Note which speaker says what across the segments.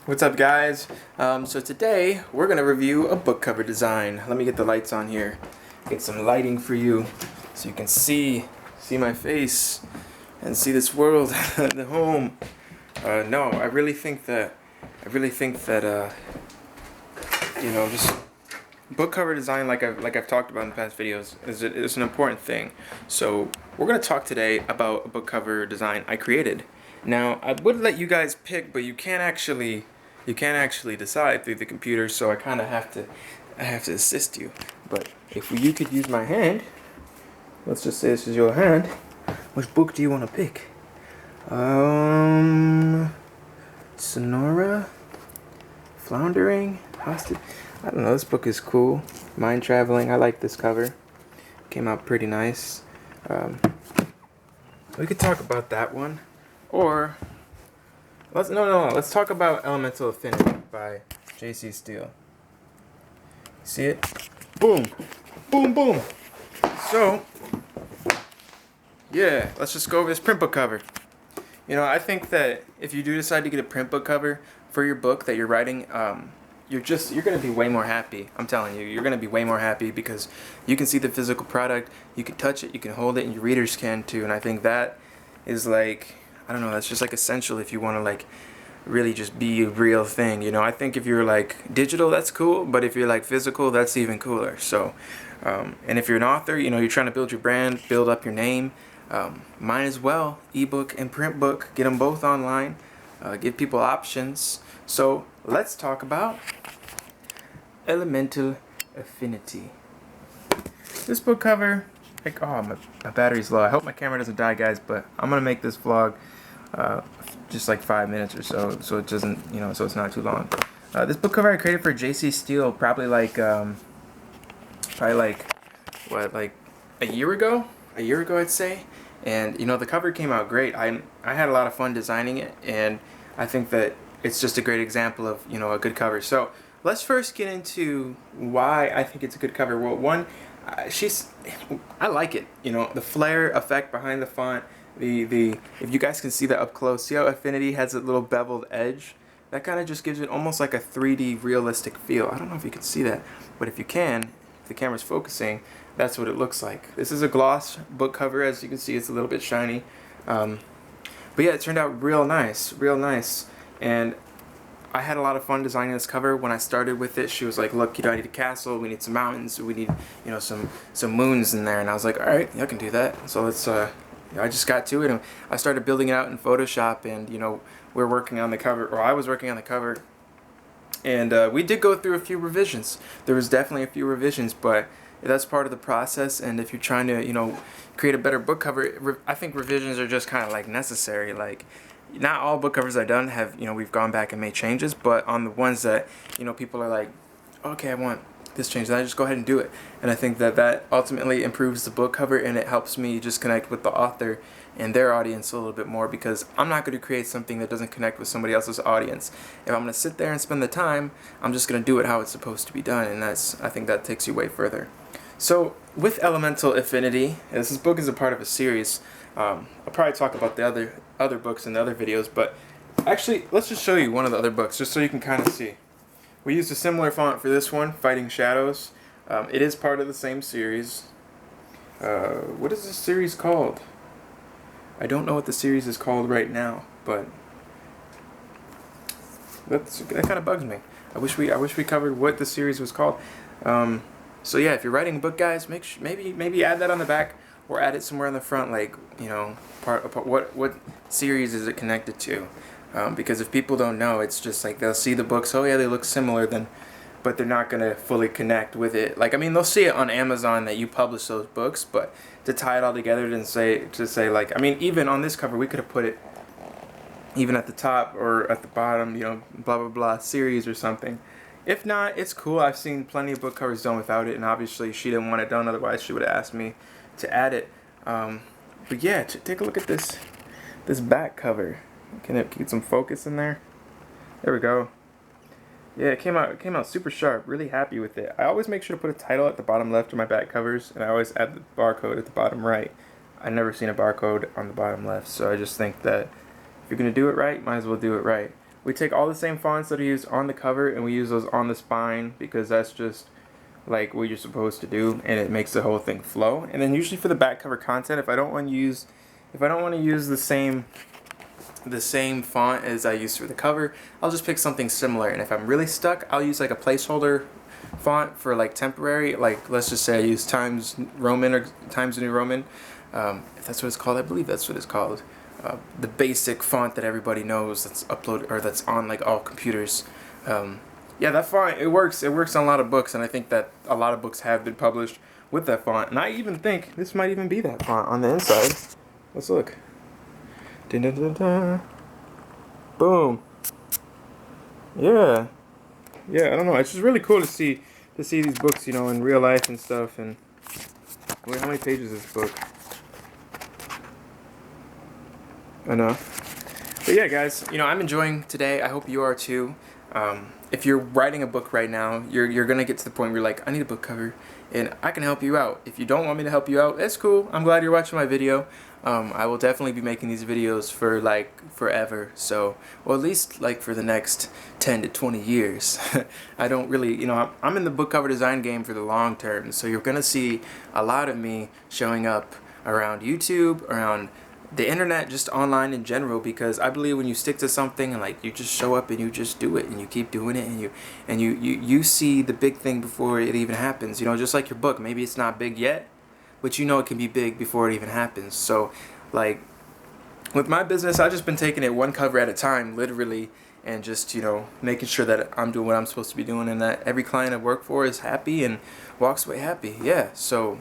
Speaker 1: What's up, guys? So today we're gonna review a book cover design. Let me get the lights on here. Get some lighting for you so you can see my face and see this world, the home. No, I really think that just book cover design, like I've talked about in the past videos, is an important thing. So we're gonna talk today about a book cover design I created. Now I would let you guys pick, but you can't actually decide through the computer. So I kind of have to assist you. But if you could use my hand, let's just say this is your hand. Which book do you want to pick? Sonora, Floundering, Hostage. I don't know. This book is cool. Mind Traveling. I like this cover. Came out pretty nice. We could talk about that one, or let's talk about Elemental Affinity by J.C. Steele. See it? Boom, boom, boom. So, yeah, let's just go over this print book cover. You know, I think that if you do decide to get a print book cover for your book that you're writing, you're gonna be way more happy. I'm telling you, you're gonna be way more happy because you can see the physical product, you can touch it, you can hold it, and your readers can too. And I think that is like, I don't know, that's just like essential if you want to like really just be a real thing. You know, I think if you're like digital, that's cool, but if you're like physical, that's even cooler. So, and if you're an author, you know, you're trying to build your brand, build up your name, might as well ebook and print book, get them both online, give people options. So let's talk about Elemental Affinity. This book cover, like, oh, my battery's low. I hope my camera doesn't die, guys, but I'm gonna make this vlog just like 5 minutes or so it doesn't, so it's not too long. This book cover I created for J.C. Steele probably like like a year ago I'd say. And the cover came out great. I had a lot of fun designing it, and I think that it's just a great example of a good cover. So let's first get into why I think it's a good cover. Well, one, I like it. The flare effect behind the font. If you guys can see that up close, see how Affinity has a little beveled edge? That kind of just gives it almost like a 3D realistic feel. I don't know if you can see that, but if you can, if the camera's focusing, that's what it looks like. This is a gloss book cover. As you can see, it's a little bit shiny. But yeah, it turned out real nice. And I had a lot of fun designing this cover. When I started with it, she was like, look, I need a castle, we need some mountains, we need, some moons in there. And I was like, all right, I can do that. So let's, I just got to it, and I started building it out in Photoshop, and, we're working on the cover, or I was working on the cover. And we did go through a few revisions. There was definitely a few revisions, but that's part of the process. And if you're trying to, create a better book cover, I think revisions are just kind of like necessary. Like, not all book covers I've done have, we've gone back and made changes, but on the ones that, people are like, okay, I want this change, then I just go ahead and do it. And I think that ultimately improves the book cover, and it helps me just connect with the author and their audience a little bit more, because I'm not going to create something that doesn't connect with somebody else's audience. If I'm going to sit there and spend the time, I'm just going to do it how it's supposed to be done, and I think that takes you way further. So with Elemental Affinity, this book is a part of a series. I'll probably talk about the other books in the other videos, but actually, let's just show you one of the other books, just so you can kind of see. We used a similar font for this one, Fighting Shadows. It is part of the same series. What is this series called? I don't know what the series is called right now, but that kind of bugs me. I wish we covered what the series was called. So yeah, if you're writing a book, guys, maybe add that on the back, or add it somewhere on the front, like what series is it connected to? Because if people don't know, it's just like they'll see the books, oh yeah, they look similar, but they're not gonna fully connect with it. Like, I mean, they'll see it on Amazon that you publish those books, but to tie it all together and say like, I mean, even on this cover, we could have put it even at the top or at the bottom, blah blah blah series or something. If not, it's cool. I've seen plenty of book covers done without it, and obviously she didn't want it done, otherwise she would have asked me to add it. But yeah, take a look at this back cover. Can it get some focus in there? There we go. Yeah, it came out super sharp. Really happy with it. I always make sure to put a title at the bottom left of my back covers, and I always add the barcode at the bottom right. I've never seen a barcode on the bottom left, so I just think that if you're gonna do it right, might as well do it right. we take all the same fonts that are used on the cover and we use those on the spine because that's just like what you're supposed to do, and it makes the whole thing flow. And then usually for the back cover content, if I don't want to use the same font as I used for the cover, I'll just pick something similar. And if I'm really stuck, I'll use like a placeholder font for like temporary, like let's just say I use Times Roman or Times New Roman, if that's what it's called. I believe that's what it's called. The basic font that everybody knows that's uploaded or that's on like all computers. Yeah, that font, it works. It works on a lot of books, and I think that a lot of books have been published with that font. And I even think this might even be that font on the inside. Let's look. Dun, dun, dun, dun. Boom. Yeah. Yeah, I don't know. It's just really cool to see these books, you know, in real life and stuff. And wait, how many pages is this book? Enough. But yeah, guys, you know, I'm enjoying today. I hope you are too. If you're writing a book right now, you're gonna get to the point where you're like, I need a book cover, and I can help you out. If you don't want me to help you out, that's cool. I'm glad you're watching my video. I will definitely be making these videos for like forever, so, or at least like for the next 10 to 20 years. I don't really, you know, I'm in the book cover design game for the long term, so you're gonna see a lot of me showing up around YouTube, around the internet, just online in general, because I believe when you stick to something and like you just show up and you just do it and you keep doing it and you see the big thing before it even happens, you know, just like your book. Maybe it's not big yet, but you know it can be big before it even happens. So like with my business, I've just been taking it one cover at a time, literally, and just, you know, making sure that I'm doing what I'm supposed to be doing and that every client I work for is happy and walks away happy. Yeah, so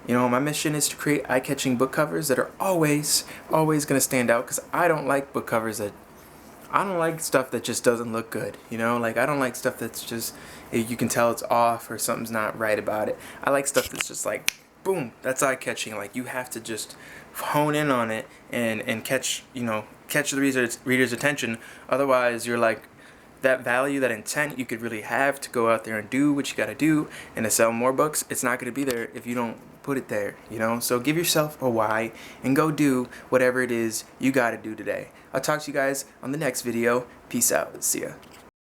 Speaker 1: you know, my mission is to create eye-catching book covers that are always going to stand out, because I don't like book covers that, I don't like stuff that just doesn't look good, you know? Like, I don't like stuff that's just, you can tell it's off or something's not right about it. I like stuff that's just like, boom, that's eye-catching. Like, you have to just hone in on it and catch, you know, catch the reader's attention. Otherwise, you're like, that value, that intent you could really have to go out there and do what you got to do and to sell more books, it's not going to be there if you don't put it there, you know? So give yourself a why and go do whatever it is you got to do today. I'll talk to you guys on the next video. Peace out. See ya.